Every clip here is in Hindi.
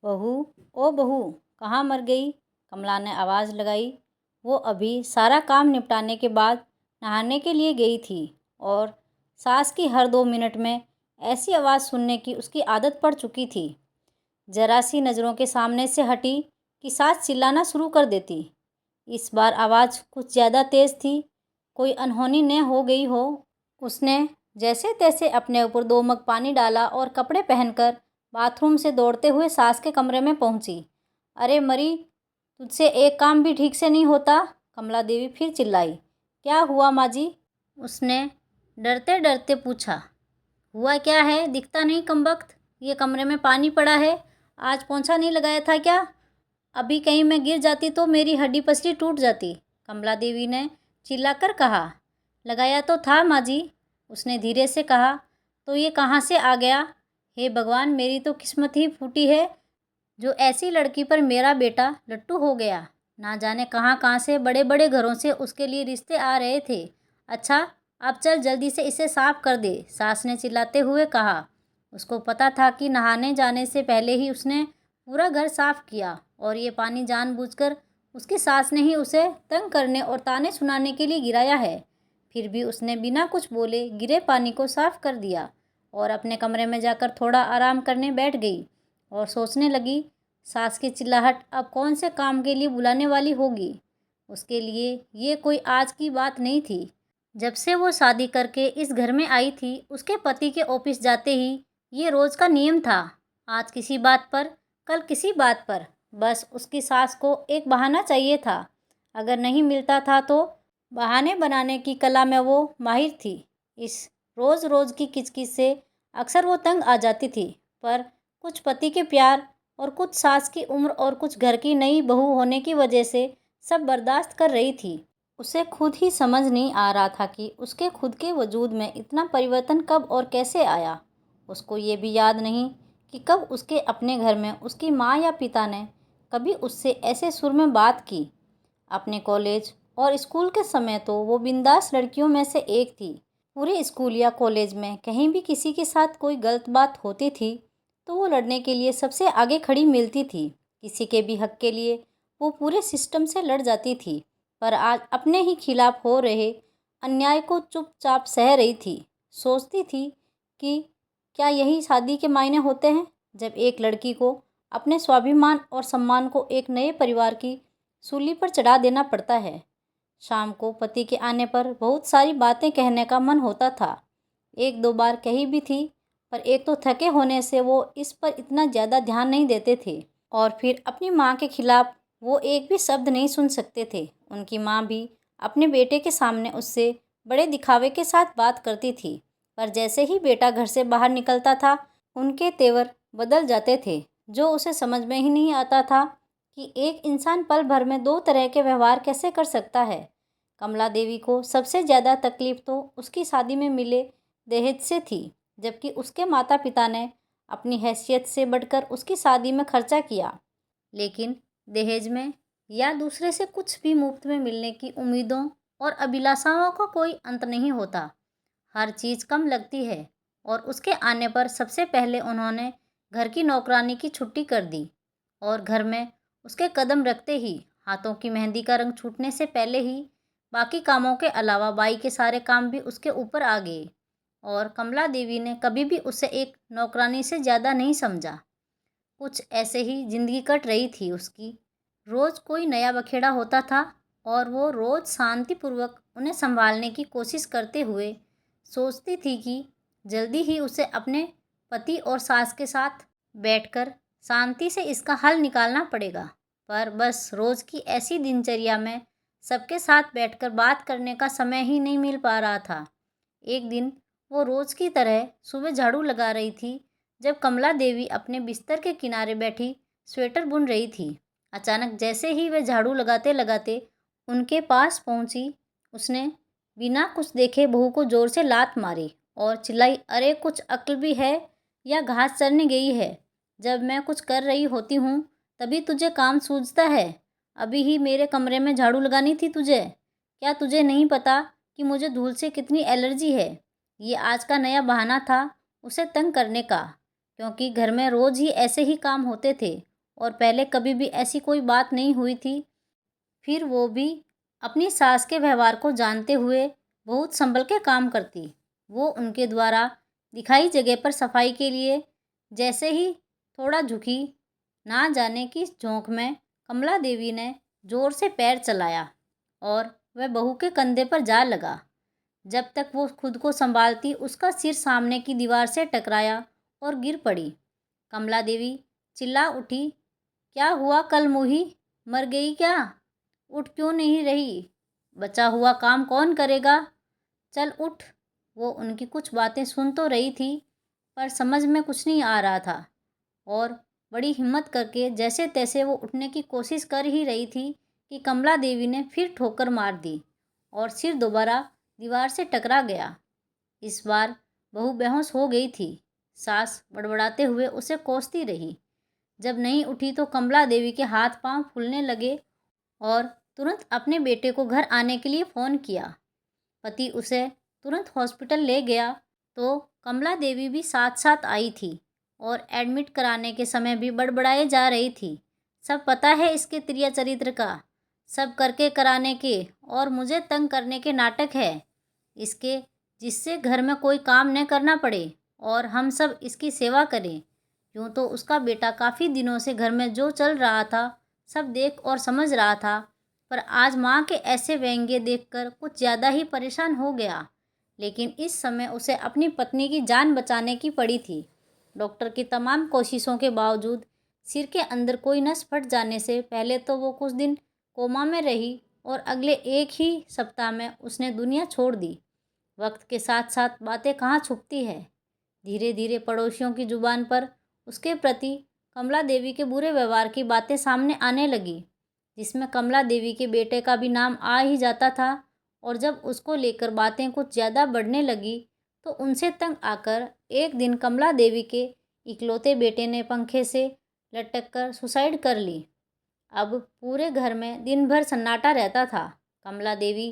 बहू, ओ बहू, कहाँ मर गई? कमला ने आवाज़ लगाई। वो अभी सारा काम निपटाने के बाद नहाने के लिए गई थी और सास की हर 2 मिनट में ऐसी आवाज़ सुनने की उसकी आदत पड़ चुकी थी। जरा सी नज़रों के सामने से हटी कि सास चिल्लाना शुरू कर देती। इस बार आवाज़ कुछ ज़्यादा तेज़ थी, कोई अनहोनी न हो गई हो। उसने जैसे तैसे अपने ऊपर 2 मग पानी डाला और कपड़े पहनकर बाथरूम से दौड़ते हुए सास के कमरे में पहुंची। अरे मरी, तुझसे एक काम भी ठीक से नहीं होता? कमला देवी फिर चिल्लाई। क्या हुआ माँ जी? उसने डरते डरते पूछा। हुआ क्या है, दिखता नहीं कमबख्त। ये कमरे में पानी पड़ा है, आज पोंछा नहीं लगाया था क्या? अभी कहीं मैं गिर जाती तो मेरी हड्डी पसली टूट जाती, कमला देवी ने चिल्लाकर कहा। लगाया तो था माँ जी, उसने धीरे से कहा। तो ये कहाँ से आ गया? हे भगवान, मेरी तो किस्मत ही फूटी है जो ऐसी लड़की पर मेरा बेटा लट्टू हो गया। ना जाने कहाँ कहाँ से बड़े बड़े घरों से उसके लिए रिश्ते आ रहे थे। अच्छा, अब चल जल्दी से इसे साफ कर दे, सास ने चिल्लाते हुए कहा। उसको पता था कि नहाने जाने से पहले ही उसने पूरा घर साफ किया और ये पानी जानबूझकर उसकी सास ने ही उसे तंग करने और ताने सुनाने के लिए गिराया है। फिर भी उसने बिना कुछ बोले गिरे पानी को साफ कर दिया और अपने कमरे में जाकर थोड़ा आराम करने बैठ गई और सोचने लगी, सास की चिल्लाहट अब कौन से काम के लिए बुलाने वाली होगी। उसके लिए ये कोई आज की बात नहीं थी। जब से वो शादी करके इस घर में आई थी, उसके पति के ऑफिस जाते ही ये रोज़ का नियम था। आज किसी बात पर, कल किसी बात पर, बस उसकी सास को एक बहाना चाहिए था। अगर नहीं मिलता था तो बहाने बनाने की कला में वो माहिर थी। इस रोज़ रोज़ की किचकिच से अक्सर वो तंग आ जाती थी, पर कुछ पति के प्यार और कुछ सास की उम्र और कुछ घर की नई बहू होने की वजह से सब बर्दाश्त कर रही थी। उसे खुद ही समझ नहीं आ रहा था कि उसके खुद के वजूद में इतना परिवर्तन कब और कैसे आया। उसको ये भी याद नहीं कि कब उसके अपने घर में उसकी माँ या पिता ने कभी उससे ऐसे सुर में बात की। अपने कॉलेज और स्कूल के समय तो वो बिंदास लड़कियों में से एक थी। पूरे स्कूल या कॉलेज में कहीं भी किसी के साथ कोई गलत बात होती थी तो वो लड़ने के लिए सबसे आगे खड़ी मिलती थी। किसी के भी हक के लिए वो पूरे सिस्टम से लड़ जाती थी। पर आज अपने ही खिलाफ हो रहे अन्याय को चुपचाप सह रही थी। सोचती थी कि क्या यही शादी के मायने होते हैं, जब एक लड़की को अपने स्वाभिमान और सम्मान को एक नए परिवार की सूली पर चढ़ा देना पड़ता है। शाम को पति के आने पर बहुत सारी बातें कहने का मन होता था। एक दो बार कही भी थी, पर एक तो थके होने से वो इस पर इतना ज़्यादा ध्यान नहीं देते थे और फिर अपनी माँ के खिलाफ वो एक भी शब्द नहीं सुन सकते थे। उनकी माँ भी अपने बेटे के सामने उससे बड़े दिखावे के साथ बात करती थी, पर जैसे ही बेटा घर से बाहर निकलता था उनके तेवर बदल जाते थे। जो उसे समझ में ही नहीं आता था कि एक इंसान पल भर में दो तरह के व्यवहार कैसे कर सकता है। कमला देवी को सबसे ज़्यादा तकलीफ तो उसकी शादी में मिले दहेज से थी, जबकि उसके माता पिता ने अपनी हैसियत से बढ़कर उसकी शादी में खर्चा किया। लेकिन दहेज में या दूसरे से कुछ भी मुफ्त में मिलने की उम्मीदों और अभिलाषाओं का कोई अंत नहीं होता। हर चीज़ कम लगती है और उसके आने पर सबसे पहले उन्होंने घर की नौकरानी की छुट्टी कर दी और घर में उसके कदम रखते ही हाथों की मेहंदी का रंग छूटने से पहले ही बाकी कामों के अलावा बाई के सारे काम भी उसके ऊपर आ गए और कमला देवी ने कभी भी उसे एक नौकरानी से ज़्यादा नहीं समझा। कुछ ऐसे ही जिंदगी कट रही थी उसकी। रोज़ कोई नया बखेड़ा होता था और वो रोज़ शांतिपूर्वक उन्हें संभालने की कोशिश करते हुए सोचती थी कि जल्दी ही उसे अपने पति और सास के साथ बैठकर शांति से इसका हल निकालना पड़ेगा। पर बस रोज़ की ऐसी दिनचर्या में सबके साथ बैठकर बात करने का समय ही नहीं मिल पा रहा था। एक दिन वो रोज़ की तरह सुबह झाड़ू लगा रही थी जब कमला देवी अपने बिस्तर के किनारे बैठी स्वेटर बुन रही थी। अचानक जैसे ही वह झाड़ू लगाते लगाते उनके पास पहुंची, उसने बिना कुछ देखे बहू को जोर से लात मारी और चिल्लाई, अरे कुछ अक्ल भी है या घास चरने गई है? जब मैं कुछ कर रही होती हूँ तभी तुझे काम सूझता है। अभी ही मेरे कमरे में झाड़ू लगानी थी तुझे। क्या तुझे नहीं पता कि मुझे धूल से कितनी एलर्जी है? ये आज का नया बहाना था उसे तंग करने का, क्योंकि घर में रोज़ ही ऐसे ही काम होते थे और पहले कभी भी ऐसी कोई बात नहीं हुई थी। फिर वो भी अपनी सास के व्यवहार को जानते हुए बहुत संभल के काम करती। वो उनके द्वारा दिखाई जगह पर सफाई के लिए जैसे ही थोड़ा झुकी, ना जाने किस झोंक में कमला देवी ने जोर से पैर चलाया और वह बहू के कंधे पर जा लगा। जब तक वो खुद को संभालती, उसका सिर सामने की दीवार से टकराया और गिर पड़ी। कमला देवी चिल्ला उठी, क्या हुआ कलमुही, मर गई क्या? उठ क्यों नहीं रही? बचा हुआ काम कौन करेगा? चल उठ। वो उनकी कुछ बातें सुन तो रही थी, पर समझ में कुछ नहीं आ रहा था और बड़ी हिम्मत करके जैसे तैसे वो उठने की कोशिश कर ही रही थी कि कमला देवी ने फिर ठोकर मार दी और सिर दोबारा दीवार से टकरा गया। इस बार बहू बेहोश हो गई थी। सास बड़बड़ाते हुए उसे कोसती रही। जब नहीं उठी तो कमला देवी के हाथ पांव फूलने लगे और तुरंत अपने बेटे को घर आने के लिए फ़ोन किया। पति उसे तुरंत हॉस्पिटल ले गया तो कमला देवी भी साथ साथ आई थी और एडमिट कराने के समय भी बड़बड़ाए जा रही थी। सब पता है इसके त्रिया चरित्र का, सब करके कराने के और मुझे तंग करने के नाटक है इसके, जिससे घर में कोई काम न करना पड़े और हम सब इसकी सेवा करें। यूँ तो उसका बेटा काफ़ी दिनों से घर में जो चल रहा था सब देख और समझ रहा था, पर आज माँ के ऐसे व्यंग्य देखकर कुछ ज़्यादा ही परेशान हो गया। लेकिन इस समय उसे अपनी पत्नी की जान बचाने की पड़ी थी। डॉक्टर की तमाम कोशिशों के बावजूद सिर के अंदर कोई नस फट जाने से पहले तो वो कुछ दिन कोमा में रही और अगले एक ही सप्ताह में उसने दुनिया छोड़ दी। वक्त के साथ साथ बातें कहाँ छुपती है। धीरे धीरे पड़ोसियों की जुबान पर उसके प्रति कमला देवी के बुरे व्यवहार की बातें सामने आने लगी, जिसमें कमला देवी के बेटे का भी नाम आ ही जाता था। और जब उसको लेकर बातें कुछ ज़्यादा बढ़ने लगी तो उनसे तंग आकर एक दिन कमला देवी के इकलौते बेटे ने पंखे से लटक कर सुसाइड कर ली। अब पूरे घर में दिन भर सन्नाटा रहता था। कमला देवी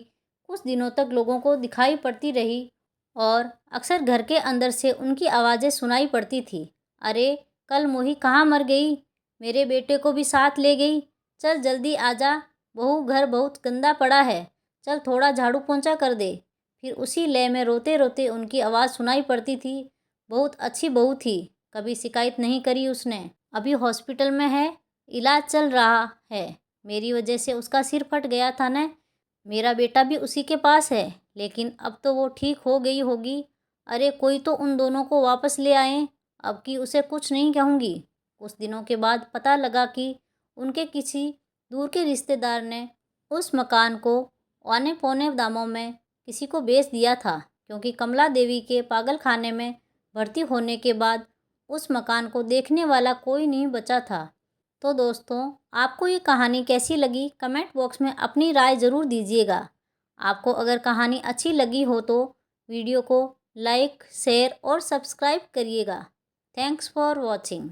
कुछ दिनों तक लोगों को दिखाई पड़ती रही और अक्सर घर के अंदर से उनकी आवाज़ें सुनाई पड़ती थी। अरे कल मोही कहाँ मर गई? मेरे बेटे को भी साथ ले गई। चल जल्दी आजा, बहू घर बहुत गंदा पड़ा है, चल थोड़ा झाड़ू पोंछा कर दे। फिर उसी लय में रोते रोते उनकी आवाज़ सुनाई पड़ती थी। बहुत अच्छी बहू थी, कभी शिकायत नहीं करी उसने। अभी हॉस्पिटल में है, इलाज चल रहा है। मेरी वजह से उसका सिर फट गया था न। मेरा बेटा भी उसी के पास है, लेकिन अब तो वो ठीक हो गई होगी। अरे कोई तो उन दोनों को वापस ले आए, अब की उसे कुछ नहीं कहूँगी। कुछ दिनों के बाद पता लगा कि उनके किसी दूर के रिश्तेदार ने उस मकान को औने पौने दामों में किसी को बेच दिया था, क्योंकि कमला देवी के पागल खाने में भर्ती होने के बाद उस मकान को देखने वाला कोई नहीं बचा था। तो दोस्तों, आपको ये कहानी कैसी लगी कमेंट बॉक्स में अपनी राय ज़रूर दीजिएगा। आपको अगर कहानी अच्छी लगी हो तो वीडियो को लाइक, शेयर और सब्सक्राइब करिएगा। Thanks for watching.